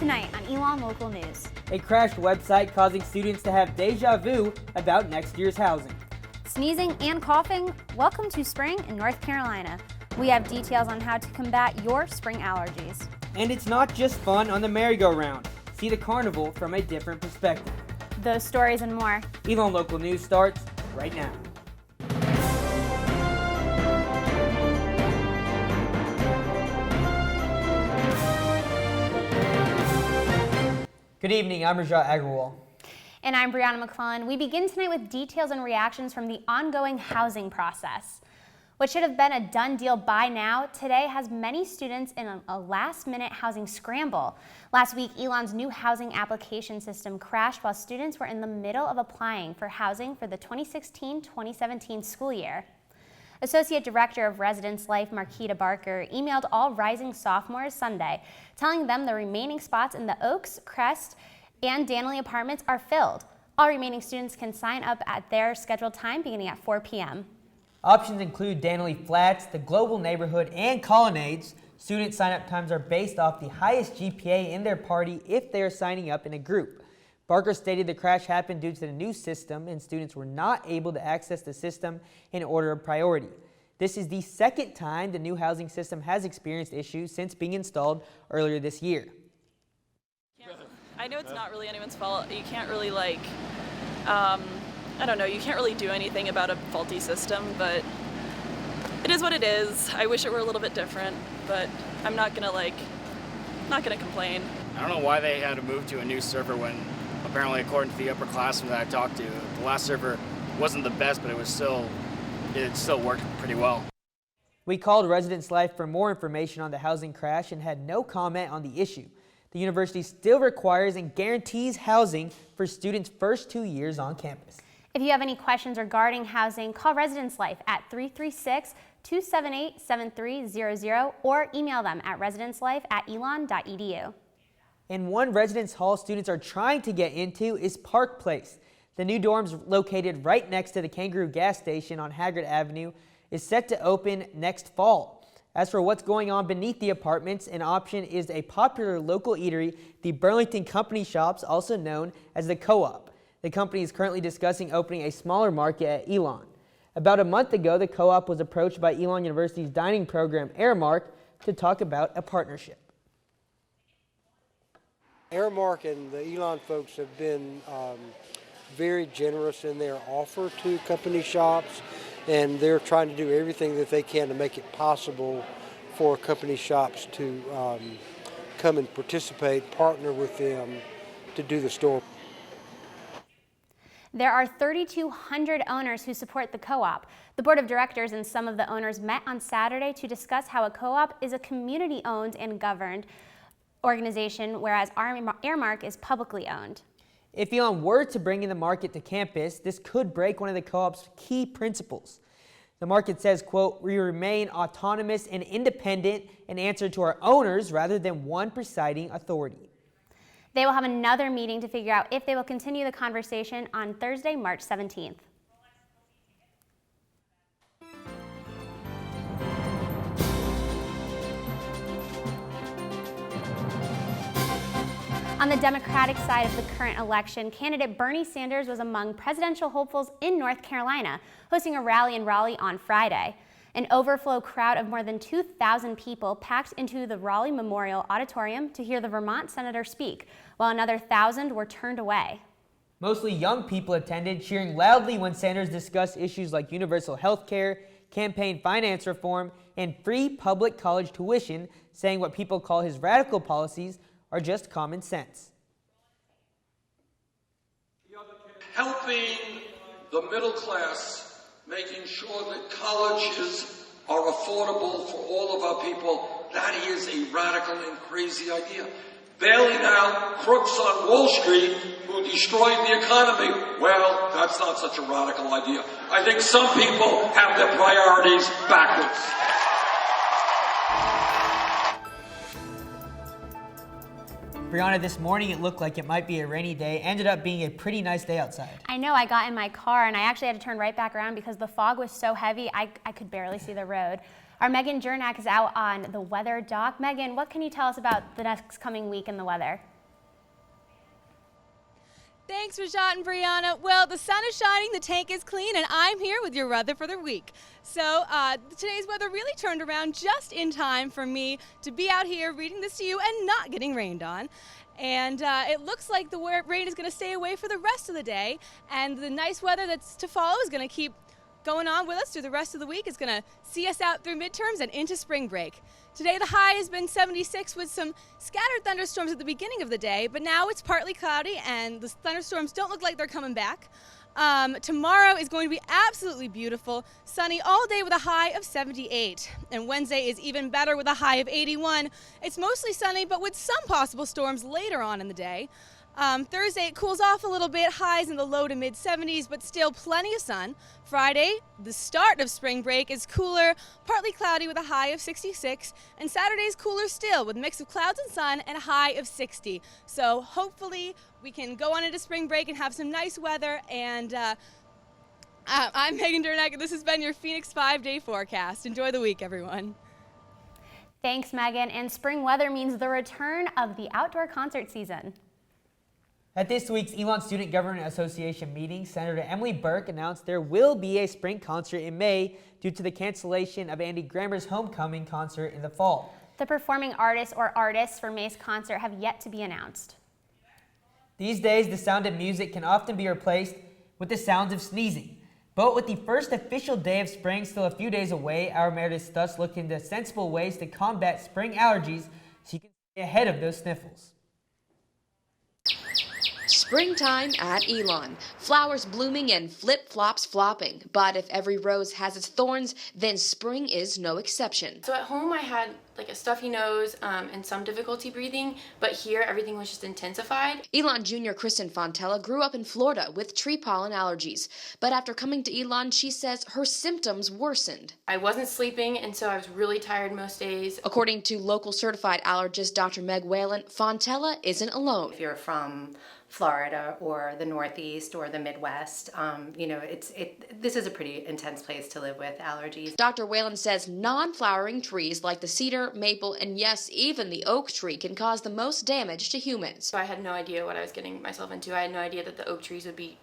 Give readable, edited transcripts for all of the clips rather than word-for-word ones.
Tonight on Elon Local News. A crashed website causing students to have deja vu about next year's housing. Sneezing and coughing? Welcome to spring in North Carolina. We have details on how to combat your spring allergies. And it's not just fun on the merry-go-round. See the carnival from a different perspective. Those stories and more. Elon Local News starts right now. Good evening, I'm Rajat Agrawal. And I'm Brianna McClellan. We begin tonight with details and reactions from the ongoing housing process. What should have been a done deal by now, today has many students in a last-minute housing scramble. Last week, Elon's new housing application system crashed while students were in the middle of applying for housing for the 2016-2017 school year. Associate Director of Residence Life Marquita Barker emailed all rising sophomores Sunday, telling them the remaining spots in the Oaks, Crest, and Danley apartments are filled. All remaining students can sign up at their scheduled time beginning at 4 p.m. Options include Danley Flats, the Global Neighborhood, and Colonnades. Student sign-up times are based off the highest GPA in their party if they are signing up in a group. Barker stated the crash happened due to the new system and students were not able to access the system in order of priority. This is the second time the new housing system has experienced issues since being installed earlier this year. I know it's not really anyone's fault. You can't really I don't know, you can't really do anything about a faulty system, but it is what it is. I wish it were a little bit different, but I'm not gonna complain. I don't know why they had to move to a new server when apparently according to the upperclassmen that I talked to, the last server wasn't the best, but it still worked pretty well. We called Residence Life for more information on the housing crash and had no comment on the issue. The university still requires and guarantees housing for students' first 2 years on campus. If you have any questions regarding housing, call Residence Life at 336-278-7300 or email them at residencelife@elon.edu. And one residence hall students are trying to get into is Park Place. The new dorms located right next to the Kangaroo gas station on Hager Avenue is set to open next fall. As for what's going on beneath the apartments, an option is a popular local eatery, the Burlington Company Shops, also known as the Co-op. The company is currently discussing opening a smaller market at Elon. About a month ago, the Co-op was approached by Elon University's dining program, Airmark, to talk about a partnership. Airmark and the Elon folks have been very generous in their offer to company shops, and they're trying to do everything that they can to make it possible for company shops to come and participate, partner with them to do the store. There are 3,200 owners who support the co-op. The board of directors and some of the owners met on Saturday to discuss how a co-op is a community-owned and governed organization, whereas Airmark is publicly owned. If Elon were to bring in the market to campus, this could break one of the co-op's key principles. The market says, quote, "We remain autonomous and independent and answer to our owners rather than one presiding authority." They will have another meeting to figure out if they will continue the conversation on Thursday, March 17th. On the Democratic side of the current election, candidate Bernie Sanders was among presidential hopefuls in North Carolina, hosting a rally in Raleigh on Friday. An overflow crowd of more than 2,000 people packed into the Raleigh Memorial Auditorium to hear the Vermont senator speak, while another 1,000 were turned away. Mostly young people attended, cheering loudly when Sanders discussed issues like universal health care, campaign finance reform, and free public college tuition, saying what people call his radical policies are just common sense. Helping the middle class, making sure that colleges are affordable for all of our people, that is a radical and crazy idea. Bailing out crooks on Wall Street who destroyed the economy, well, that's not such a radical idea. I think some people have their priorities backwards. Brianna, this morning it looked like it might be a rainy day. Ended up being a pretty nice day outside. I know, I got in my car and I actually had to turn right back around because the fog was so heavy I could barely see the road. Our Megan Jernak is out on the weather dock. Megan, what can you tell us about the next coming week and the weather? Thanks, Rajat and Brianna. Well, the sun is shining, the tank is clean, and I'm here with your weather for the week. So today's weather really turned around just in time for me to be out here reading this to you and not getting rained on. And it looks like the rain is going to stay away for the rest of the day, and the nice weather that's to follow is going to keep going on with us through the rest of the week. It's going to see us out through midterms and into spring break. Today the high has been 76 with some scattered thunderstorms at the beginning of the day, but now it's partly cloudy and the thunderstorms don't look like they're coming back. Tomorrow is going to be absolutely beautiful, sunny all day with a high of 78. And Wednesday is even better with a high of 81. It's mostly sunny, but with some possible storms later on in the day. Thursday it cools off a little bit, highs in the low to mid 70s, but still plenty of sun. Friday, the start of spring break, is cooler, partly cloudy with a high of 66, and Saturday's cooler still with a mix of clouds and sun and a high of 60. So hopefully we can go on into spring break and have some nice weather. And I'm Megan Durnack, and this has been your Phoenix 5-day forecast. Enjoy the week, everyone. Thanks, Megan. And spring weather means the return of the outdoor concert season. At this week's Elon Student Government Association meeting, Senator Emily Burke announced there will be a spring concert in May due to the cancellation of Andy Grammer's homecoming concert in the fall. The performing artists or artists for May's concert have yet to be announced. These days, the sound of music can often be replaced with the sounds of sneezing. But with the first official day of spring still a few days away, our Meredith Stutz looked into sensible ways to combat spring allergies so you can stay ahead of those sniffles. Springtime at Elon. Flowers blooming and flip-flops flopping. But if every rose has its thorns, then spring is no exception. So at home I had like a stuffy nose and some difficulty breathing, but here everything was just intensified. Elon Jr. Kristen Fontela grew up in Florida with tree pollen allergies. But after coming to Elon, she says her symptoms worsened. I wasn't sleeping, and so I was really tired most days. According to local certified allergist Dr. Meg Yailyn, Fontela isn't alone. If you're from Florida or the Northeast or the Midwest, this is a pretty intense place to live with allergies. Dr. Yailyn says non-flowering trees like the cedar, maple, and yes, even the oak tree can cause the most damage to humans. So I had no idea what I was getting myself into. I had no idea that the oak trees would be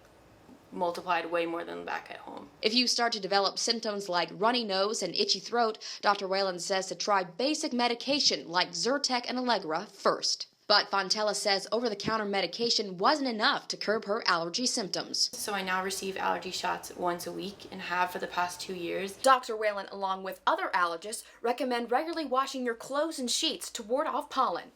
multiplied way more than back at home. If you start to develop symptoms like runny nose and itchy throat, Dr. Yailyn says to try basic medication like Zyrtec and Allegra first. But Fontela says over-the-counter medication wasn't enough to curb her allergy symptoms. So I now receive allergy shots once a week and have for the past 2 years. Dr. Yailyn, along with other allergists, recommend regularly washing your clothes and sheets to ward off pollen,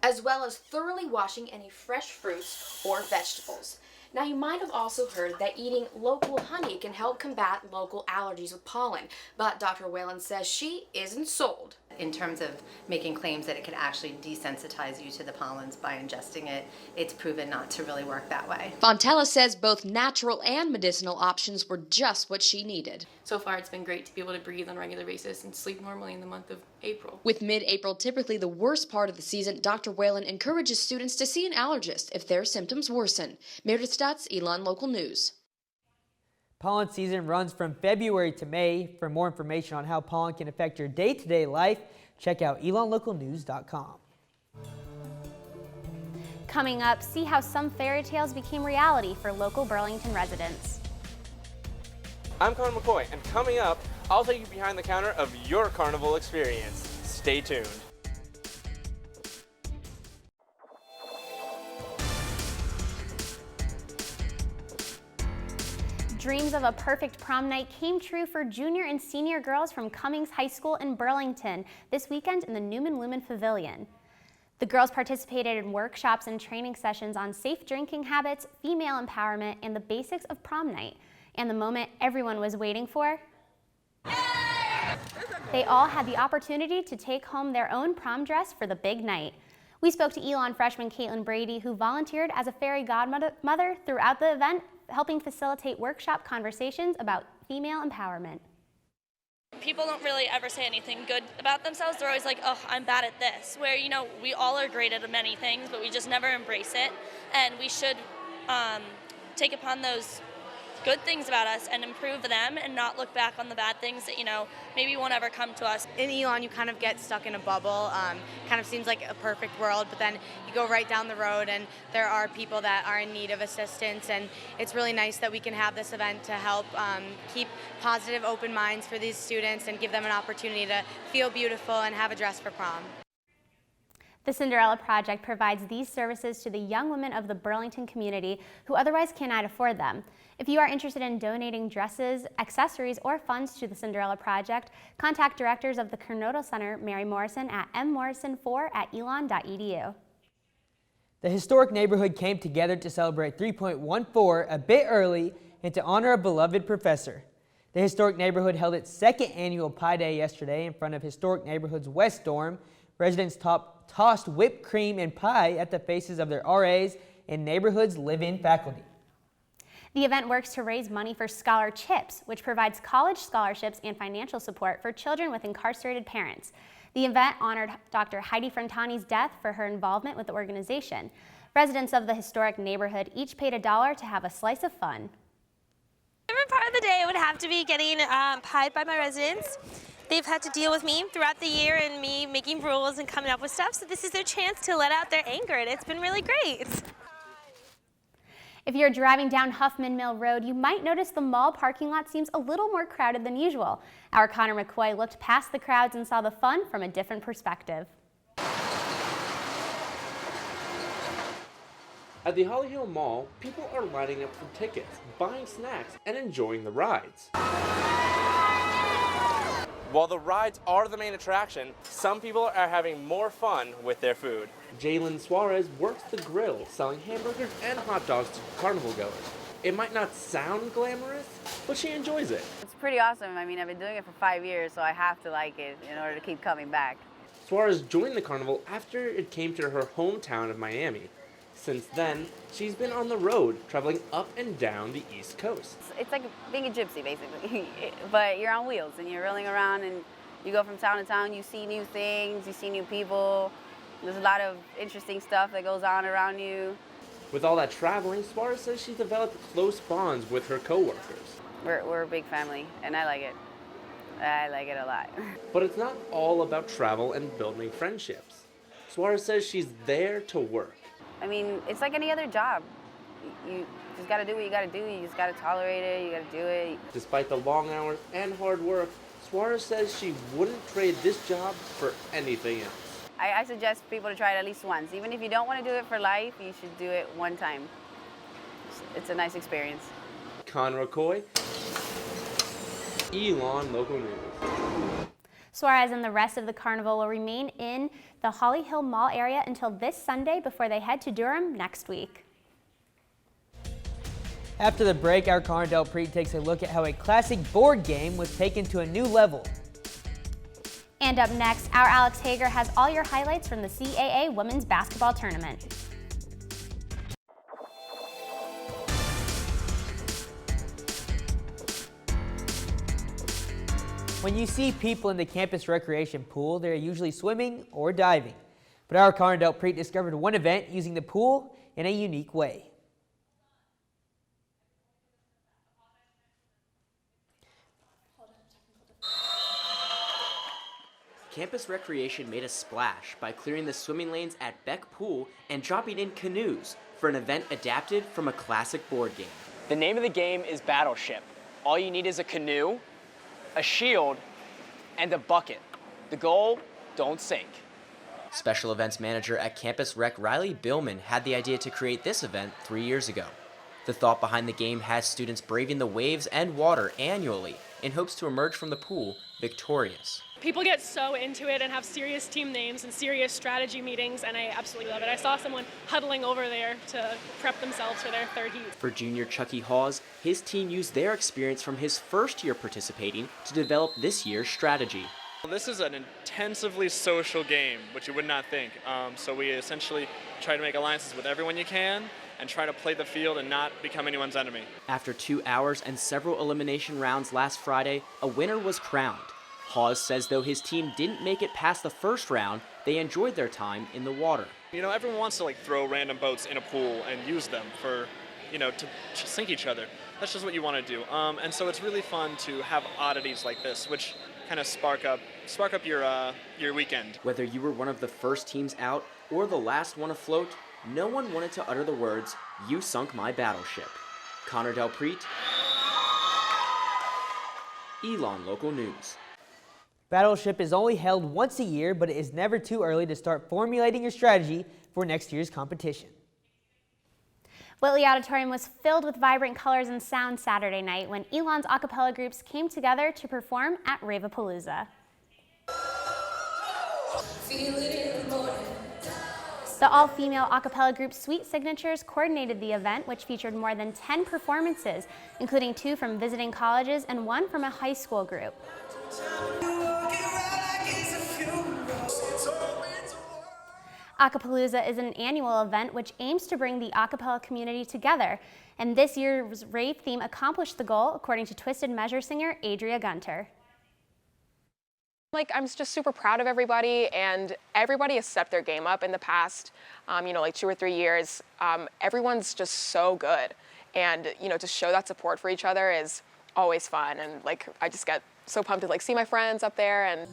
as well as thoroughly washing any fresh fruits or vegetables. Now, you might have also heard that eating local honey can help combat local allergies with pollen, but Dr. Yailyn says she isn't sold. In terms of making claims that it could actually desensitize you to the pollens by ingesting it, it's proven not to really work that way. Fontela says both natural and medicinal options were just what she needed. So far, it's been great to be able to breathe on a regular basis and sleep normally in the month of April. With mid-April typically the worst part of the season, Dr. Yailyn encourages students to see an allergist if their symptoms worsen. Meredith Stutz, Elon Local News. Pollen season runs from February to May. For more information on how pollen can affect your day-to-day life, check out elonlocalnews.com. Coming up, see how some fairy tales became reality for local Burlington residents. I'm Connor McCoy, and coming up, I'll take you behind the counter of your Carnival experience. Stay tuned. Dreams of a perfect prom night came true for junior and senior girls from Cummings High School in Burlington this weekend in the Newman Lumen Pavilion. The girls participated in workshops and training sessions on safe drinking habits, female empowerment, and the basics of prom night. And the moment everyone was waiting for, they all had the opportunity to take home their own prom dress for the big night. We spoke to Elon freshman Caitlin Brady, who volunteered as a fairy godmother throughout the event, helping facilitate workshop conversations about female empowerment. People don't really ever say anything good about themselves. They're always like, oh, I'm bad at this. Where, we all are great at many things, but we just never embrace it. And we should take upon those good things about us and improve them and not look back on the bad things that, maybe won't ever come to us. In Elon, you kind of get stuck in a bubble. Kind of seems like a perfect world, but then you go right down the road and there are people that are in need of assistance, and it's really nice that we can have this event to help keep positive, open minds for these students and give them an opportunity to feel beautiful and have a dress for prom. The Cinderella Project provides these services to the young women of the Burlington community who otherwise cannot afford them. If you are interested in donating dresses, accessories, or funds to the Cinderella Project, contact directors of the Coronado Center, Mary Morrison, at mmorrison4@elon.edu. The historic neighborhood came together to celebrate 3.14 a bit early and to honor a beloved professor. The historic neighborhood held its second annual Pie Day yesterday in front of Historic Neighborhood's West Dorm. Residents tossed whipped cream and pie at the faces of their RAs and neighborhood's live-in faculty. The event works to raise money for Scholar Chips, which provides college scholarships and financial support for children with incarcerated parents. The event honored Dr. Heidi Frantani's death for her involvement with the organization. Residents of the historic neighborhood each paid $1 to have a slice of fun. My favorite part of the day would have to be getting pied by my residents. They've had to deal with me throughout the year and me making rules and coming up with stuff, so this is their chance to let out their anger, and it's been really great. If you're driving down Huffman Mill Road, you might notice the mall parking lot seems a little more crowded than usual. Our Connor McCoy looked past the crowds and saw the fun from a different perspective. At the Holly Hill Mall, people are lining up for tickets, buying snacks, and enjoying the rides. While the rides are the main attraction, some people are having more fun with their food. Yailyn Suarez works the grill, selling hamburgers and hot dogs to carnival goers. It might not sound glamorous, but she enjoys it. It's pretty awesome. I mean, I've been doing it for 5 years, so I have to like it in order to keep coming back. Suarez joined the carnival after it came to her hometown of Miami. Since then, she's been on the road, traveling up and down the East Coast. It's like being a gypsy, basically, but you're on wheels and you're rolling around and you go from town to town, you see new things, you see new people. There's a lot of interesting stuff that goes on around you. With all that traveling, Suarez says she's developed close bonds with her coworkers. We're a big family, and I like it. I like it a lot. But it's not all about travel and building friendships. Suarez says she's there to work. I mean, it's like any other job. You just got to do what you got to do. You just got to tolerate it. You got to do it. Despite the long hours and hard work, Suarez says she wouldn't trade this job for anything else. I suggest people to try it at least once. Even if you don't want to do it for life, you should do it one time. It's a nice experience. Connor McCoy, Elon Local News. Suarez and the rest of the carnival will remain in the Holly Hill Mall area until this Sunday before they head to Durham next week. After the break, our Connor Del Prete takes a look at how a classic board game was taken to a new level. And up next, our Alex Hager has all your highlights from the CAA Women's Basketball Tournament. When you see people in the campus recreation pool, they're usually swimming or diving. But our Connor Del Prete discovered one event using the pool in a unique way. Campus Recreation made a splash by clearing the swimming lanes at Beck Pool and dropping in canoes for an event adapted from a classic board game. The name of the game is Battleship. All you need is a canoe, a shield, and a bucket. The goal, don't sink. Special events manager at Campus Rec Raleigh, Billman, had the idea to create this event 3 years ago. The thought behind the game has students braving the waves and water annually in hopes to emerge from the pool victorious. People get so into it and have serious team names and serious strategy meetings, and I absolutely love it. I saw someone huddling over there to prep themselves for their third heat. For junior Chuckie Hawes, his team used their experience from his first year participating to develop this year's strategy. This is an intensively social game, which you would not think. So we essentially try to make alliances with everyone you can and try to play the field and not become anyone's enemy. After 2 hours and several elimination rounds last Friday, a winner was crowned. Hawes says though his team didn't make it past the first round, they enjoyed their time in the water. You know, everyone wants to throw random boats in a pool and use them for, to sink each other. that's just what you want to do. And so it's really fun to have oddities like this, which kind of spark up your weekend. Whether you were one of the first teams out or the last one afloat, no one wanted to utter the words, "You sunk my battleship." Connor Delpreet, Elon Local News. Battleship is only held once a year, but it is never too early to start formulating your strategy for next year's competition. Whitley Auditorium was filled with vibrant colors and sound Saturday night when Elon's a cappella groups came together to perform at RAVEappallooza. The all-female a cappella group Sweet Signatures coordinated the event, which featured more than 10 performances, including 2 from visiting colleges and 1 from a high school group. Acapalooza is an annual event which aims to bring the a cappella community together, and this year's rave theme accomplished the goal, according to Twisted Measure singer Adria Gunter. I'm just super proud of everybody, and everybody has stepped their game up in the past, 2 or 3 years. Everyone's just so good, and to show that support for each other is always fun, and I just get so pumped to see my friends up there. And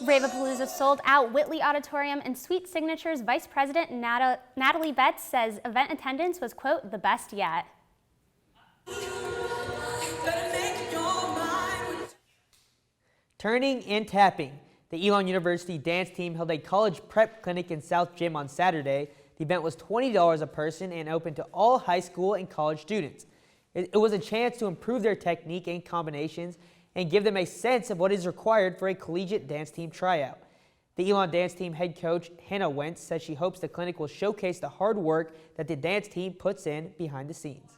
RAVEappallooza sold out Whitley Auditorium, and Sweet Signatures Vice President Natalie Betts says event attendance was, quote, the best yet. Turning and tapping. The Elon University dance team held a college prep clinic in South Gym on Saturday. The event was $20 a person and open to all high school and college students. It was a chance to improve their technique and combinations and give them a sense of what is required for a collegiate dance team tryout. The Elon dance team head coach Hannah Wentz says she hopes the clinic will showcase the hard work that the dance team puts in behind the scenes.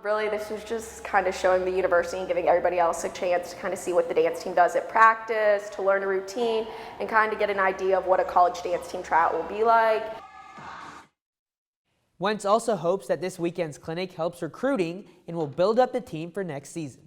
Really, this was just kind of showing the university and giving everybody else a chance to kind of see what the dance team does at practice, to learn a routine, and kind of get an idea of what a college dance team tryout will be like. Wentz also hopes that this weekend's clinic helps recruiting and will build up the team for next season.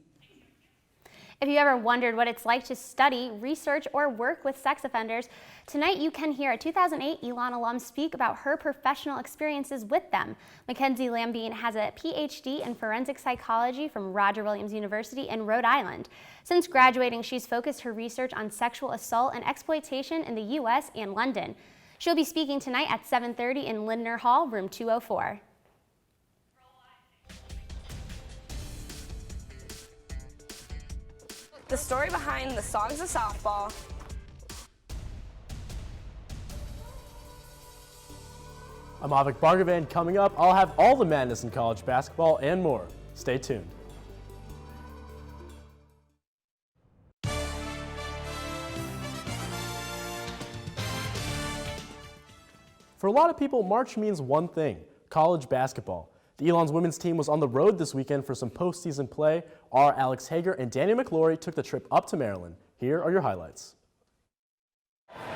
If you ever wondered what it's like to study, research, or work with sex offenders, tonight you can hear a 2008 Elon alum speak about her professional experiences with them. Mackenzie Lambine has a PhD in forensic psychology from Roger Williams University in Rhode Island. Since graduating, she's focused her research on sexual assault and exploitation in the U.S. and London. She'll be speaking tonight at 7:30 in Lindner Hall, room 204. The story behind the songs of softball. I'm Avik Bhargavan. Coming up, I'll have all the madness in college basketball and more. Stay tuned. For a lot of people, March means one thing: college basketball. The Elon's women's team was on the road this weekend for some postseason play. Our Alex Hager and Daniel McLaury took the trip up to Maryland. Here are your highlights.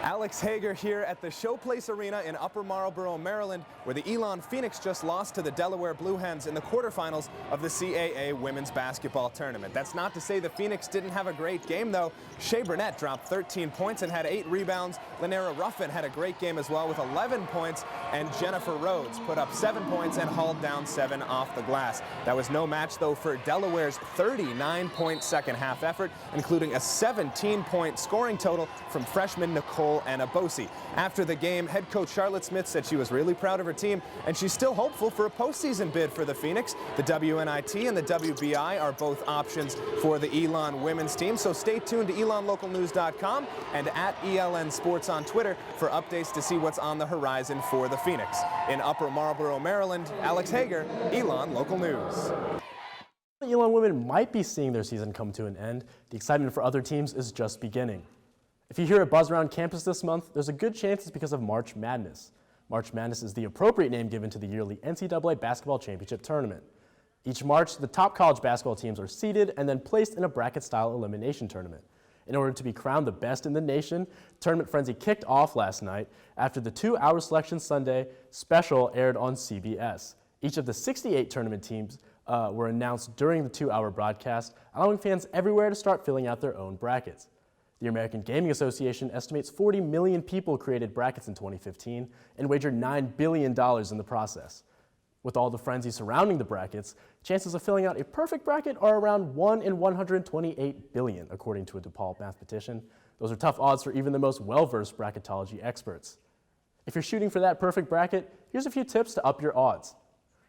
Alex Hager here at the Showplace Arena in Upper Marlboro, Maryland, where the Elon Phoenix just lost to the Delaware Blue Hens in the quarterfinals of the CAA women's basketball tournament. That's not to say the Phoenix didn't have a great game, though. Shea Burnett dropped 13 points and had 8 rebounds. Lynera Ruffin had a great game as well with 11 points, and Jennifer Rhodes put up 7 points and hauled down 7 off the glass. That was no match, though, for Delaware's 39-point second-half effort, including a 17-point scoring total from freshman Nicole Anabosi. After the game, head coach Charlotte Smith said she was really proud of her team, and she's still hopeful for a postseason bid for the Phoenix. The WNIT and the WBI are both options for the Elon women's team, so stay tuned to ElonLocalNews.com and at ELN Sports on Twitter for updates to see what's on the horizon for the Phoenix. In Upper Marlboro, Maryland, Alex Hager, Elon Local News. The Elon women might be seeing their season come to an end. The excitement for other teams is just beginning. If you hear a buzz around campus this month, there's a good chance it's because of March Madness. March Madness is the appropriate name given to the yearly NCAA basketball championship tournament. Each March, the top college basketball teams are seeded and then placed in a bracket-style elimination tournament. In order to be crowned the best in the nation, Tournament Frenzy kicked off last night after the 2-hour Selection Sunday special aired on CBS. Each of the 68 tournament teams were announced during the 2-hour broadcast, allowing fans everywhere to start filling out their own brackets. The American Gaming Association estimates 40 million people created brackets in 2015 and wagered $9 billion in the process. With all the frenzy surrounding the brackets, chances of filling out a perfect bracket are around 1 in 128 billion, according to a DePaul mathematician. Those are tough odds for even the most well-versed bracketology experts. If you're shooting for that perfect bracket, here's a few tips to up your odds.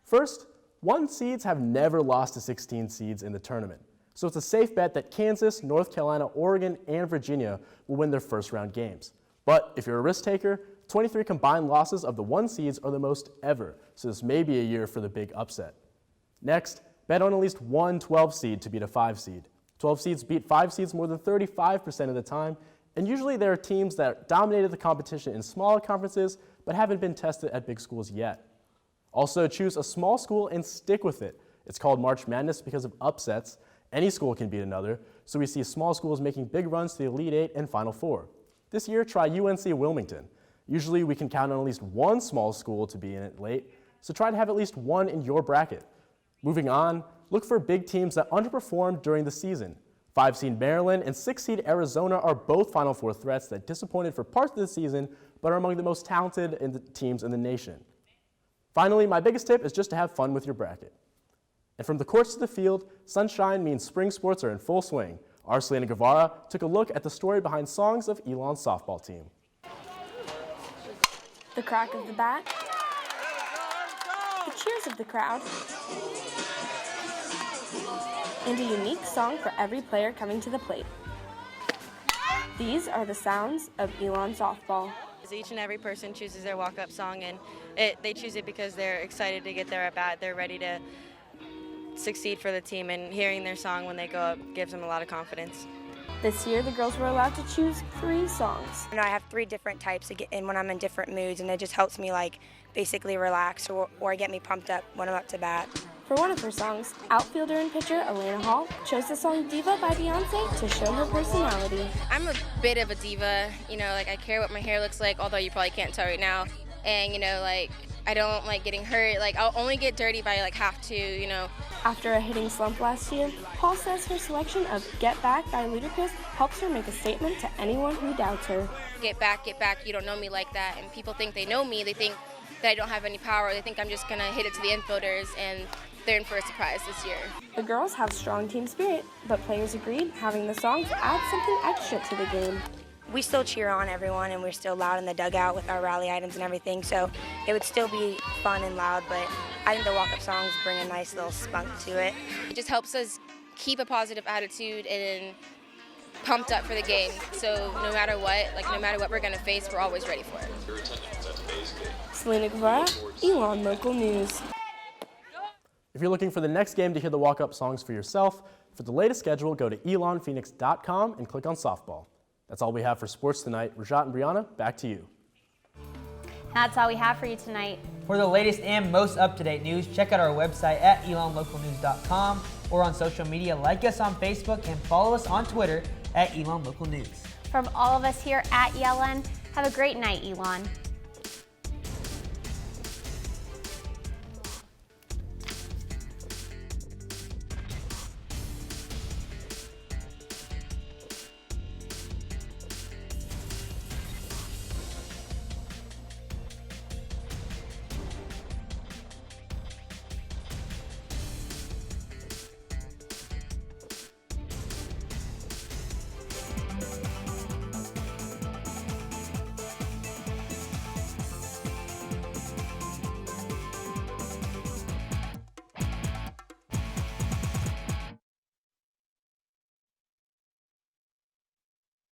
First, 1 seeds have never lost to 16 seeds in the tournament, so it's a safe bet that Kansas, North Carolina, Oregon, and Virginia will win their first-round games. But if you're a risk taker, 23 combined losses of the 1 seeds are the most ever, so this may be a year for the big upset. Next, bet on at least one 12 seed to beat a 5 seed. 12 seeds beat 5 seeds more than 35% of the time, and usually there are teams that dominated the competition in smaller conferences but haven't been tested at big schools yet. Also, choose a small school and stick with it. It's called March Madness because of upsets. Any school can beat another, so we see small schools making big runs to the Elite Eight and Final Four. This year, try UNC Wilmington. Usually we can count on at least one small school to be in it late, so try to have at least one in your bracket. Moving on, look for big teams that underperformed during the season. 5-seed Maryland and 6-seed Arizona are both Final Four threats that disappointed for parts of the season, but are among the most talented teams in the nation. Finally, my biggest tip is just to have fun with your bracket. And from the courts to the field, sunshine means spring sports are in full swing. Our Selena Guevara took a look at the story behind songs of Elon's softball team. The crack of the bat, the cheers of the crowd, and a unique song for every player coming to the plate. These are the sounds of Elon softball. Each and every person chooses their walk-up song, and they choose it because they're excited to get there at bat. They're ready to succeed for the team, and hearing their song when they go up gives them a lot of confidence. This year, the girls were allowed to choose 3 songs. I have 3 different types and when I'm in different moods, and it just helps me basically relax or get me pumped up when I'm up to bat. For one of her songs, outfielder and pitcher Elena Hall chose the song Diva by Beyonce to show her personality. I'm a bit of a diva, I care what my hair looks like, although you probably can't tell right now. And, I don't like getting hurt. I'll only get dirty if I have to, After a hitting slump last year, Hall says her selection of Get Back by Ludacris helps her make a statement to anyone who doubts her. Get back, you don't know me like that. And people think they know me. They think that I don't have any power. They think I'm just going to hit it to the infielders, and they're in for a surprise this year. The girls have strong team spirit, but players agreed having the songs adds something extra to the game. We still cheer on everyone, and we're still loud in the dugout with our rally items and everything, so it would still be fun and loud, but I think the walk-up songs bring a nice little spunk to it. It just helps us keep a positive attitude and pumped up for the game. So no matter what we're going to face, we're always ready for it. Selena Guevara, Elon Local News. If you're looking for the next game to hear the walk-up songs for yourself, for the latest schedule, go to elonphoenix.com and click on softball. That's all we have for sports tonight. Rajat and Brianna, back to you. That's all we have for you tonight. For the latest and most up-to-date news, check out our website at elonlocalnews.com or on social media. Like us on Facebook and follow us on Twitter at elonlocalnews. From all of us here at Yailyn, have a great night, Elon.